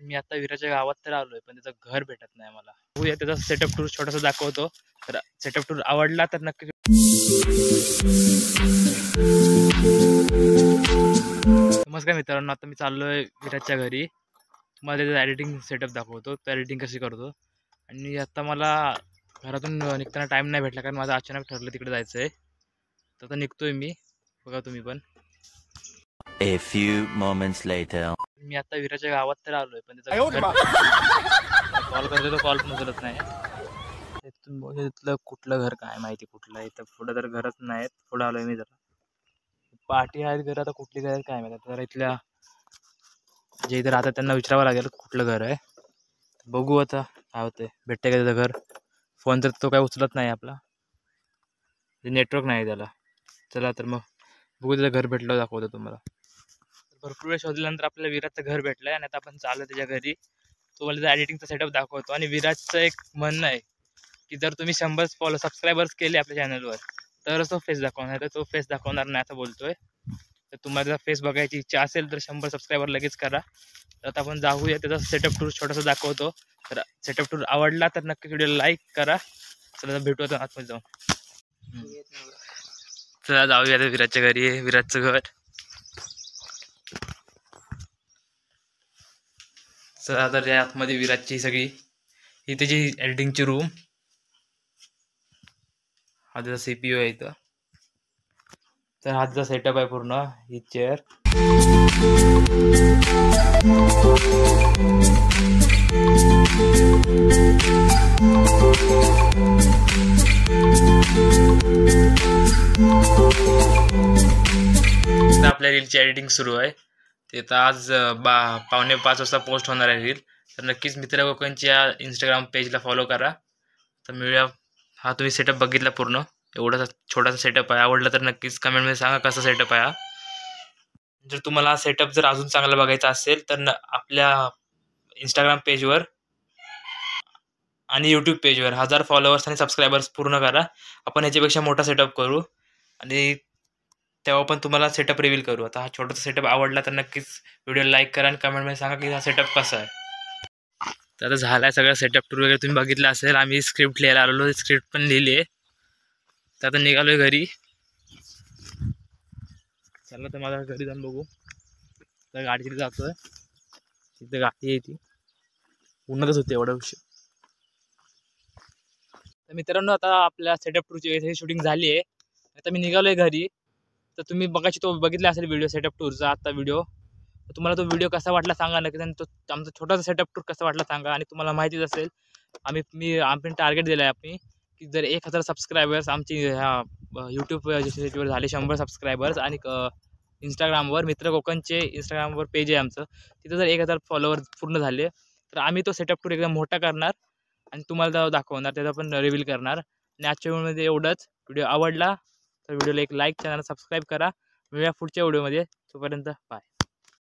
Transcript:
मी आता विराच्या गावात तर आलोय, पण त्याचं घर भेटत नाही मला. बघूया त्याचा सेटअप टूर छोटासा दाखवतो. तर सेटअप टूर आवडला तर नक्की. नमस्कार मित्रांनो, आता मी चाललोय विराजच्या घरी. तुम्हाला त्याचं एडिटिंग सेटअप दाखवतो, तर एडिटिंग कशी करतो. आणि आता मला घरातून निघताना टाईम नाही भेटला, कारण माझं अचानक ठरलं तिकडे जायचं आहे. तर आता निघतोय मी, बघा तुम्ही पण. A few moments later. मी आता विराच्या गावात तर आलोय, पण त्याचा कॉल करतो, तो कॉल पण उचलत नाही. तिथलं कुठलं घर काय माहिती कुठलं आहे. तर पुढं तर घरच नाहीत. पुढं आलोय मी जरा. पाठी आहेत घर, आता कुठली घर आहेत काय माहिती. तर इथल्या जे इथे राहतात त्यांना विचारावं लागेल कुठलं घर आहे. बघू आता काय होतंय, भेटते का त्याचं घर. फोन तर तो काय उचलत नाही आपला, नेटवर्क नाही त्याला. चला तर मग बघू, त्याचं घर भेटलं दाखवतो तुम्हाला. भरपूर वेळ शोधल्यानंतर आपल्याला विराजचं घर भेटलंय आणि आता आपण चाललो त्याच्या घरी. तुम्हाला त्याचा एडिटिंगचा सेटअप दाखवतो. आणि विराजचं एक म्हणणं आहे की जर तुम्ही 100 सबस्क्रायबर्स केले आपल्या चॅनलवर तरच तो फेस दाखवणार, तर तो फेस दाखवणार नाही असं बोलतोय. तर तुम्हाला त्याचा फेस बघायची इच्छा असेल तर 100 सबस्क्रायबर लगेच करा. तर आता आपण जाऊया, त्याचा सेटअप टूर छोटासा दाखवतो. तर सेटअप टूर आवडला तर नक्की व्हिडिओ लाईक करा. चला भेटू आता आतमध्ये जाऊन. चला जाऊया आता विराजच्या घरी. आहे विराजचं घर. चला तर या आतमध्ये विराजची सगळी ही त्याची एडिटिंगची रूम. हा त्याचा CPU आहे इथं. तर हा त्याचा सेटअप आहे पूर्ण. ही चेअर. आपल्या रीलची एडिटिंग सुरू आहे. ते तर आज 4:45 वाजता पोस्ट होणार आहे रील. तर नक्कीच मित्र कोकणच्या इंस्टाग्राम पेजला फॉलो करा. तर मिळूया. हा तुम्ही सेटअप बघितला पूर्ण, एवढासा छोटासा सेटअप आहे. आवडला तर नक्कीच कमेंटमध्ये सांगा कसा सेटअप आहे हा. जर तुम्हाला हा सेटअप जर अजून चांगला बघायचा असेल तर आपल्या इंस्टाग्राम पेजवर आणि यूट्यूब पेजवर 1000 फॉलोअर्स आणि सबस्क्रायबर्स पूर्ण करा. आपण ह्याच्यापेक्षा मोठा सेटअप करू आणि तेव्हा पण तुम्हाला सेटअप रिव्हील करू. आता हा छोटासा सेटअप आवडला तर नक्कीच व्हिडिओ लाईक करा आणि कमेंटमध्ये सांगा की हा सेटअप कसा आहे. तर आता झाला आहे सगळं सेटअप टूर वगैरे तुम्ही बघितलं असेल. आम्ही स्क्रिप्ट लिहायला आलेलो, स्क्रिप्ट पण लिहिली आहे. तर आता निघालोय घरी. चला तर माझ्या घरी जाऊन बघू. तर गाडीकडे जातोय, तिथे गाडी आहे ती उन्हातच होते एवढा उशीर. तर मित्रांनो, आता आपल्या सेटअप टूरची शूटिंग झाली आहे. आता मी निघालोय घरी. तर तुम्ही बघायची तो बघितला असेल व्हिडिओ सेटअप टूरचा आत्ता व्हिडिओ. तर तुम्हाला तो व्हिडिओ कसा वाटला सांगा नक्की. आणि तो आमचा छोटासा सेटअप टूर कसा वाटला सांगा. आणि तुम्हाला माहितीच असेल आम्ही टार्गेट दिलं आहे आम्ही की जर 1000 सबस्क्रायबर्स आमची ह्या यूट्यूबवर झाले 100 सबस्क्रायबर्स आणि इंस्टाग्रामवर मित्र कोकणचे इंस्टाग्रामवर पेज आहे आमचं, तिथं जर 1000 फॉलोअर्स पूर्ण झाले तर आम्ही तो सेटअप टूर एकदम मोठा करणार आणि तुम्हाला दाखवणार, त्याचा पण रिव्हील करणार. आणि आजच्या व्हिडिओमध्ये एवढंच. व्हिडिओ आवडला तर व्हिडिओला एक लाईक, चॅनल सबस्क्राईब करा. मिळूया पुढच्या व्हिडिओमध्ये. तोपर्यंत बाय.